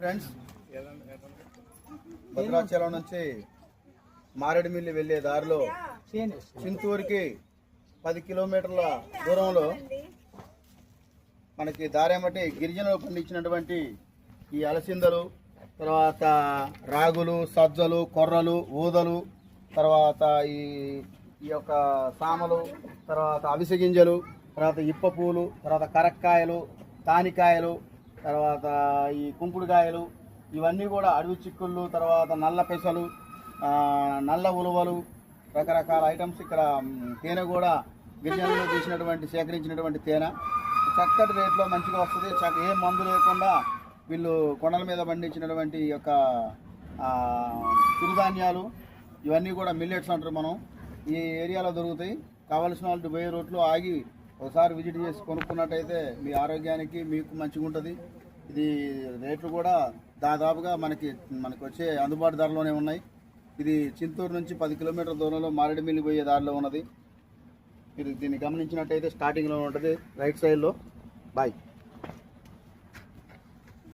Friends, Bhadrachalam నుంచి మారేడుమిల్లి వెళ్ళే దారిలో చింతూరుకి 10 కిలోమీటర్ల దూరంలో మనకి దారేమటి గిరిజనులు పండించినటువంటి ఈ అలసిందలు, తర్వాత రాగులు, సజ్జలు, కొర్రలు, ఊదలు, తర్వాత ఈ యొక్క సామలు, తర్వాత అవిసె గింజలు, తర్వాత ఇప్ప పూలు, తర్వాత కరక్కాయలు, తానికాయలు, తర్వాత ఈ కుంకుడుకాయలు, ఇవన్నీ కూడా అడవి చిక్కుళ్ళు, తర్వాత నల్ల పెసలు, నల్ల ఉలువలు, రకరకాల ఐటమ్స్. ఇక్కడ తేనె కూడా గిరిజనులు తీసినటువంటి సేకరించినటువంటి తేనె చక్కటి రేట్లో మంచిగా వస్తుంది. ఏ మందు లేకుండా వీళ్ళు కొండల మీద పండించినటువంటి యొక్క చిరుధాన్యాలు, ఇవన్నీ కూడా మిల్లెట్స్ అంటారు. మనం ఈ ఏరియాలో దొరుకుతాయి. కావలసిన వాళ్ళు పోయే రోడ్లో ఆగి ఒకసారి విజిట్ చేసి కొనుక్కున్నట్టయితే మీ ఆరోగ్యానికి మీకు మంచిగా ఉంటుంది. ఇది రేట్లు కూడా దాదాపుగా మనకి వచ్చే అందుబాటు ధరలోనే ఉన్నాయి. ఇది చింతూరు నుంచి 10 కిలోమీటర్ల దూరంలో మారేడుమిల్లి పోయే దారిలో ఉన్నది. మీరు దీన్ని గమనించినట్టయితే స్టార్టింగ్లో ఉంటుంది రైట్ సైడ్లో. బాయ్.